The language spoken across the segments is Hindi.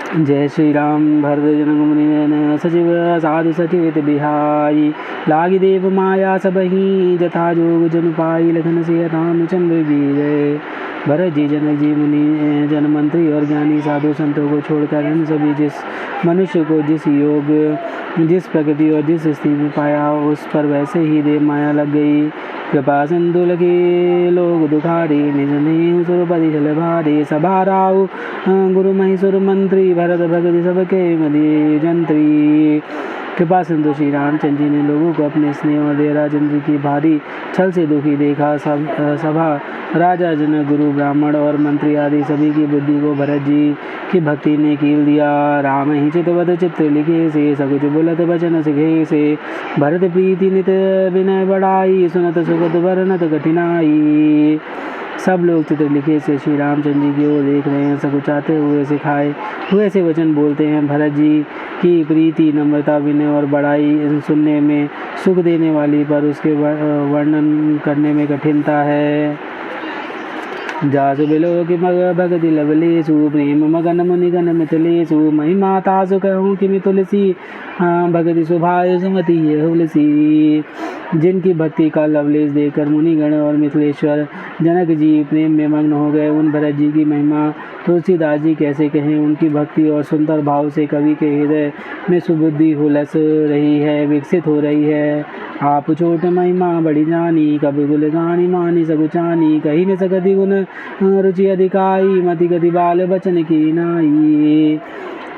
जय श्री राम। भरत जनक मुनि सचिव साधु सचेत बिहारी, लागी देव माया सबही जथा जोग जन पाई, लखन से रामचंद्र की जय। भरत जी जनक जी मुनि जन मंत्री और ज्ञानी साधु संतों को छोड़कर इन सभी जिस मनुष्य को जिस योग जिस प्रकृति और जिस स्थिति में पाया, उस पर वैसे ही देव माया लग गई। कृपा सिंधु लगे लोग दुखारी, निज नहीं सुरपति जल भारी, सभा राव गुरु महेश्वर मंत्री, भरत भगत सबके मदि जंत्री। कृपा सिंधु श्री रामचंद्र जी ने लोगों को अपने स्नेह और दया चंद्र की भारी छल से दुखी देखा। सभा राजा जन गुरु ब्राह्मण और मंत्री आदि सभी की बुद्धि को भरत जी की भक्ति ने कील दिया। राम ही चितवत चित्र लिखे से, सकुच बोलत वचन सिखे से, भरत प्रीति नित विनय बढ़ाई, सुनत सुगत वर्णत कठिनाई। सब लोग चित्र लिखे से श्री रामचंद्र जी की ओर देख रहे हैं, सकुचाते हुए सिखाए हुए से वचन बोलते हैं। भरत जी की प्रीति नम्रता विनय और बड़ाई सुनने में सुख देने वाली, पर उसके वर्णन करने में कठिनता है। जासु बिलो कि मग भगति लवलेसु, प्रेम मगन मुनिगन मिथिलेसु, महिमा तासु कहूँ कि तुलसी, भगति सुभाय सुमति तुलसी। जिनकी भक्ति का लवलेश देकर मुनिगण और मिथिलेश्वर जनक जी प्रेम में मग्न हो गए, उन भरत जी की महिमा तुलसीदास जी कैसे कहें। उनकी भक्ति और सुंदर भाव से कवि के हृदय में सुबुद्धि हुलस रही है, विकसित हो रही है। आप छोट महिमा बड़ी जानी, कभी गुल गानी मानी सगुचानी, कहीं न सकति गुण रुचि अधिकाई, मति गति बाल बचन की नाई।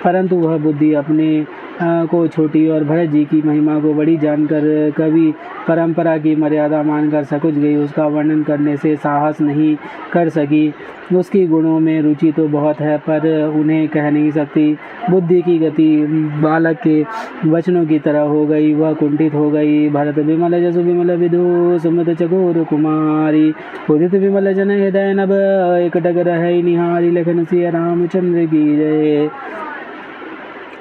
परंतु वह बुद्धि अपने को छोटी और भरत जी की महिमा को बड़ी जानकर कवि परंपरा की मर्यादा मानकर सकुच गई, उसका वर्णन करने से साहस नहीं कर सकी। उसकी गुणों में रुचि तो बहुत है, पर उन्हें कह नहीं सकती। बुद्धि की गति बालक के वचनों की तरह हो गई, वह कुंठित हो गई। भरत विमल जसु विमल विदु, सुमत चकोर कुमारी, उदित विमल जन हृदय नभ, एकटक रहे निहारी, लखन सिया रामचंद्र की जय।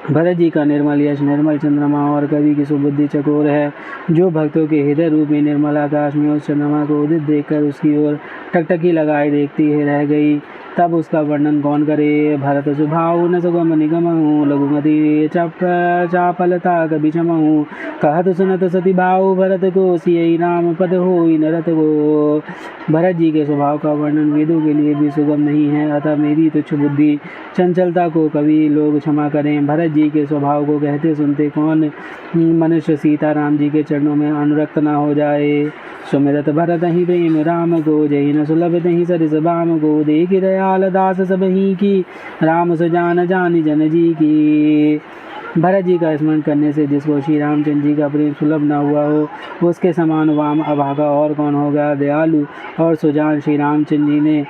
भरत जी का निर्मल यश निर्मल चंद्रमा और कवि की सुबुद्धि चकोर है, जो भक्तों के हृदय रूपी निर्मल आकाश में उस चंद्रमा को उदित देखकर उसकी ओर टकटकी लगाए देखती है रह गई। तब उसका वर्णन कौन करे। भरत सुभाव न सुगम निगमहु, लघुमति चापलता कभी क्षमहु, कहत सुनत सती भाव, भरत को सियई राम पद होई नरत को। भरत जी के स्वभाव का वर्णन वेदों के लिए भी सुगम नहीं है, अतः मेरी तुच्छ बुद्धि चंचलता को कवि लोग क्षमा करें। भरत जी के स्वभाव को कहते सुनते कौन मनुष्य सीता राम जी के चरणों में अनुरक्त न हो जाए। सुमिरत भरत ही प्रेम राम को, जय न सुलभ तहि सरिस बाम को, देख दयाल दास सब ही की, राम सुजान जानी जन जी की। भरत जी का स्मरण करने से जिसको श्री रामचंद्र जी का प्रेम सुलभ न हुआ हो, उसके समान वाम अभागा और कौन होगा। दयालु और सुजान श्री रामचंद्र जी ने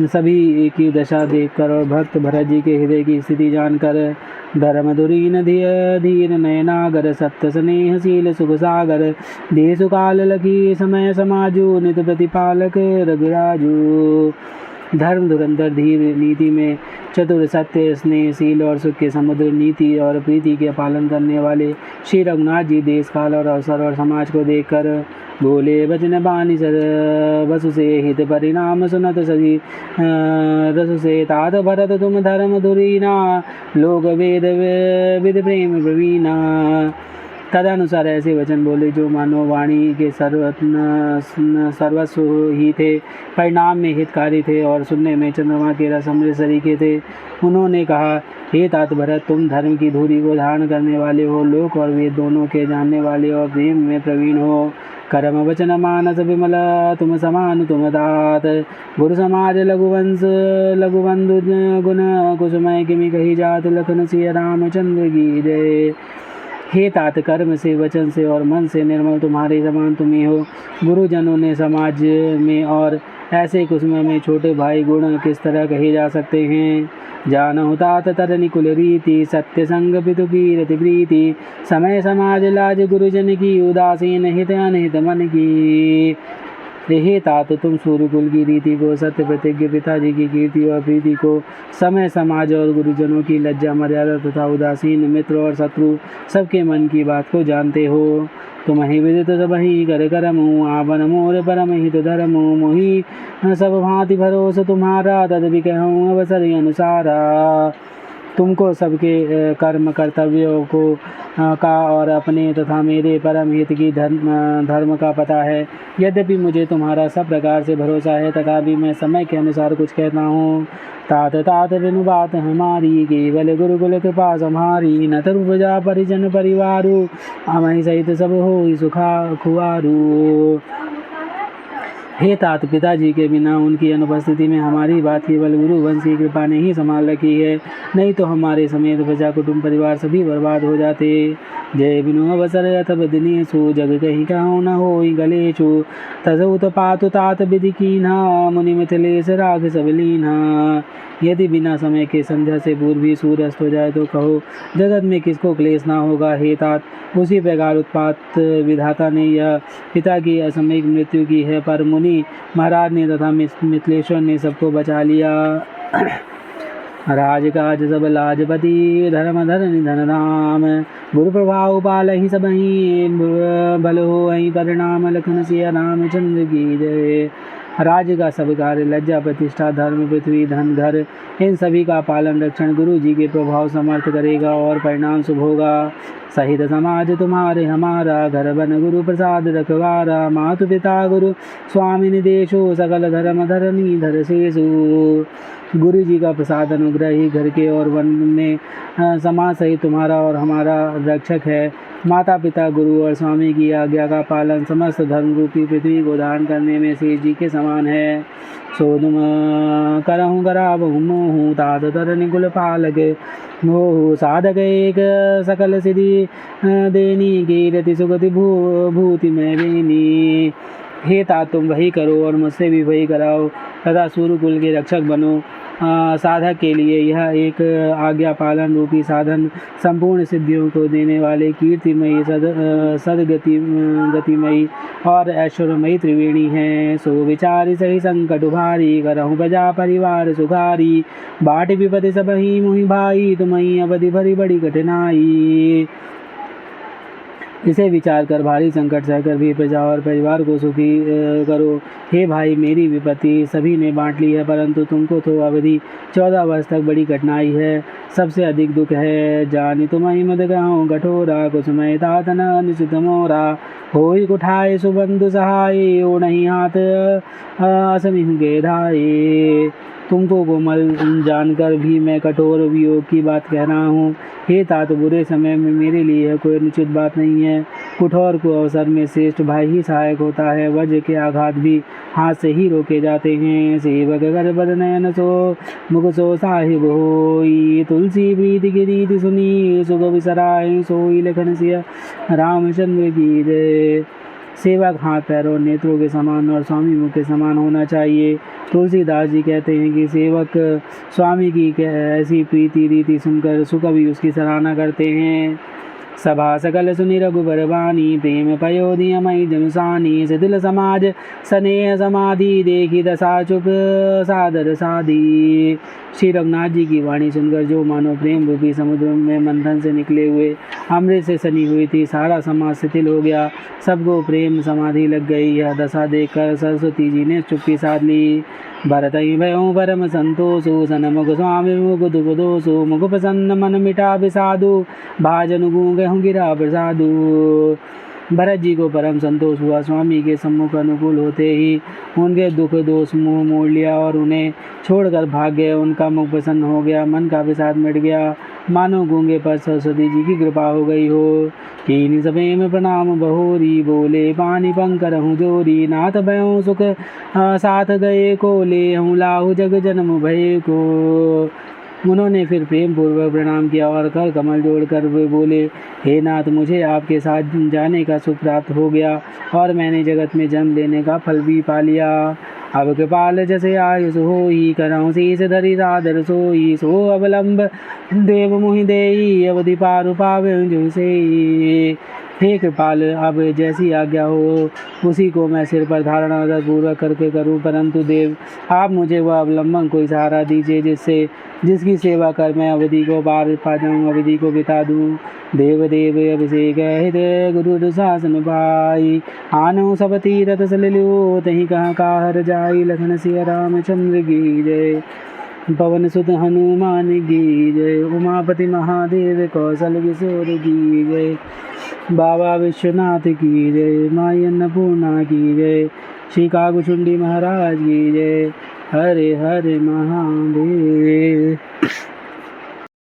सभी की दशा देखकर और भक्त भरत जी के हृदय की स्थिति जानकर, धर्म धुरीन धीर नयनागर, सत्य स्नेहशील सुख सागर, देश काल लखी समय समाजो, नित प्रतिपालक रघुराजो। धर्म धुरंधर धीर नीति में चतुर सत्य स्नेहशील और सुख के समुद्र, नीति और प्रीति के पालन करने वाले श्री रघुनाथ जी देश काल और अवसर और समाज को देखकर बोले वचन बानी सर वसु से हित परिणाम, सुनत सजी रसु से तात भरत तुम धर्म धुरीना, लोक वेद विद प्रेम प्रवीणा। तदनुसार ऐसे वचन बोले जो मानो वाणी के सर्वस्व ही थे, परिणाम में हितकारी थे और सुनने में चंद्रमा के रसमृत सरीखे थे। उन्होंने कहा, हे तात भरत, तुम धर्म की धूरी को धारण करने वाले हो, लोक और वेद दोनों के जानने वाले और प्रेम में प्रवीण हो। कर्म वचन मानस विमल तुम समान तुम तात, गुरु समाज लघुवंश लघुबंधु गुण कुसुमय किमि कही जात, लखन सिया रामचंद्र की जय। हे तात, कर्म से वचन से और मन से निर्मल तुम्हारे समान तुम ही हो। गुरुजनों ने समाज में और ऐसे कुसुम में छोटे भाई गुण किस तरह कहे जा सकते हैं। जानहु तात तरनि कुल रीति, सत्य संग पितु की रति प्रीति, समय समाज लाज गुरुजन की, उदासीन हित अनहित मन की। हे तात, तुम सूर्यकुल की रीति को, सत्य प्रतिज्ञ पिताजी की कीर्ति और प्रीति को, समय समाज और गुरुजनों की लज्जा मर्यादा तथा उदासीन मित्र और शत्रु सबके मन की बात को जानते हो। तुम ही विदित सब ही कर करमु, आपन मोर परम हित धर्मु, मोहि सब भांति भरोस तुम्हारा, तदपि कहूँ अवसर अनुसारा। तुमको सबके कर्म कर्तव्यों को का और अपने तथा मेरे परम हित की धर्म का पता है। यद्यपि मुझे तुम्हारा सब प्रकार से भरोसा है, तथापि मैं समय के अनुसार कुछ कहता हूँ। तात तात बिनु बात हमारी, केवल गुरुकुल कृपा सम्हारी। न तरु प्रजा परिजन परिवारू, अमहि सहित सब हो सुखा खुआरू। हे तात, पिताजी के बिना उनकी अनुपस्थिति में हमारी बात केवल गुरु वंश की कृपा ने ही संभाल रखी है, नहीं तो हमारे समेत प्रजा कुटुंब परिवार सभी बर्बाद हो जाते। जय बिनु अवसर अथब दिनेशु, जग कहीं कहूँ न हो गलेशु। तसौ पातु तात विधि कीन्हा, मुनि मिथिलेश राघ सब लीन्हा। यदि बिना समय के संध्या से पूर्व ही सूर्य अस्त हो जाए तो कहो, जगत में किसको क्लेश ना होगा। हे तात, उसी प्रकार उत्पात विधाता ने यह पिता की असामयिक मृत्यु की है, पर मुनि महाराज ने तथा मिथिलेश्वर ने सबको बचा लिया। राजकाज सब लाजपति, धर्म धरनि धन धाम। गुरु प्रभाव पालहि सबहि, भल होहि परिणाम। लखन सिया रामचंद्र की जय। राज्य का सब कार्य, लज्जा प्रतिष्ठा धर्म पृथ्वी धन घर, इन सभी का पालन रक्षण गुरु जी के प्रभाव समर्थ करेगा और परिणाम शुभ होगा। सहित समाज तुम्हारे हमारा, घर बन गुरु प्रसाद रखवारा। मातु पिता गुरु स्वामी निदेशो, सकल धर्म धरनी धर शेषु। गुरु जी का प्रसाद अनुग्रह ही घर के और वन में समाज सहित तुम्हारा और हमारा रक्षक है। माता पिता गुरु और स्वामी की आज्ञा का पालन समस्त धर्म रूपी पृथ्वी को धारण करने में शेष जी के समान है। सोदुम करहूँ कराबहूँ मोहूँ, तात तरनि कुल पालक मोहु। साधक एक सकल सिद्धि देनी, कीरति सुगति भूति में बेनी। हे तात, तुम वही करो और मुझसे भी वही कराओ, तथा सूर्यकुल के रक्षक बनो। साधक के लिए यह एक आज्ञा पालन रूपी साधन संपूर्ण सिद्धियों को देने वाले कीर्तिमयी सदगतिमयी और ऐश्वर्यमयी त्रिवेणी है। सो विचारी सही संकट भारी, करहूँ प्रजा परिवार सुखारी। बाट विपति सबहि मोहि भाई, तुम्हि अवधि भरी बड़ी कठिनाई। इसे विचार कर भारी संकट सहकर भी प्रजा और परिवार को सुखी करो। हे भाई, मेरी विपत्ति सभी ने बांट ली है, परंतु तुमको तो अवधि 14 वर्ष तक बड़ी कठिनाई है, सबसे अधिक दुख है। जानि तुम्हि मद कहूँ कठोरा, कुसुमय तात न निशित मोरा। होई कुठाए सुबंधु सहाय, ओ नहीं हाथ असमिहु गेधाए। तुमको कोमल जानकर भी मैं कठोर वियोग की बात कह रहा हूँ। हे तात, बुरे समय में मेरे लिए कोई अनुचित बात नहीं है। कुठोर को अवसर में श्रेष्ठ भाई ही सहायक होता है। वज्र के आघात भी हाथ से ही रोके जाते हैं। सेवक कर बद नयन सो, मुख सो साहिब होई। तुलसी प्रीति की रीति सुनी, सुख विसराय सोई। लखन सिया रामचंद्र की जय। सेवक हाथ पैरों नेत्रों के समान और स्वामी मुख के समान होना चाहिए। तुलसीदास जी कहते हैं कि सेवक स्वामी की ऐसी प्रीति रीति सुनकर सुकवि उसकी सराहना करते हैं। सभा सकल सुनि रघुबर बानी, प्रेम पयोधि मई जनुसानी। शिथिल समाज स्नेह समाधि, देखी दशा चुप सादर साधी। श्री रघुनाथ जी की वाणी सुनकर जो मानो प्रेम रूपी समुद्र में मंथन से निकले हुए अमृत से सनी हुई थी, सारा समाज शिथिल हो गया, सबको प्रेम समाधि लग गई। यह दशा देखकर सरस्वती जी ने चुप्पी साध ली। भरत भयों परम संतोषो, सनमुख स्वामी मुख दुख दोषो। मुख प्रसन्न मन मिटा विषादु, भाजन गूंगहु गिरा प्रसादु। भरत जी को परम संतोष हुआ। स्वामी के सम्मुख अनुकूल होते ही उनके दुख दोष मुँह मोड़ लिया और उन्हें छोड़कर भाग गए। उनका मुख प्रसन्न हो गया, मन का विषाद मिट गया, मानो गूंगे पर सरस्वती जी की कृपा हो गई हो। कीनी सबे में प्रणाम बहोरी, बोले पानी पंकरहूँ जोरी। नाथ भयों सुख साथ गए को, ले हूँ लाहु जग जन्म भय को। उन्होंने फिर प्रेम पूर्वक प्रणाम किया और कर कमल जोड़कर वे बोले, हे नाथ, मुझे आपके साथ जाने का सुख प्राप्त हो गया और मैंने जगत में जन्म लेने का फल भी पा लिया। अब कृपाल जैसे आयुष होई, करहूँ शीस धरि सादर सोई। सो अवलंब देव मुहि देई, अवधि पारु पावे जो से। हे कृपाल, अब जैसी आज्ञा हो उसी को मैं सिर पर धारण पूर्वक करके करूं, परंतु देव, आप मुझे वह अवलंबन कोई सहारा दीजिए जिसकी सेवा कर मैं अवधि को पार पा जाऊँ, अवधि को बिता दूँ। देव देव अभिषेक हित गुरु शासन पाई, आनो सब तीरथ सलिलो, तही कहाँ का हर जाई। लखन सिया रामचंद्र की जय। पवन सुत हनुमान की जय। उमापति महादेव कौशल किशोर की जय। बाबा विश्वनाथ की जय। माई अन्नपूर्णा की जय। श्री कागभुचुंडी महाराज की जय। हरे हरे महादेव।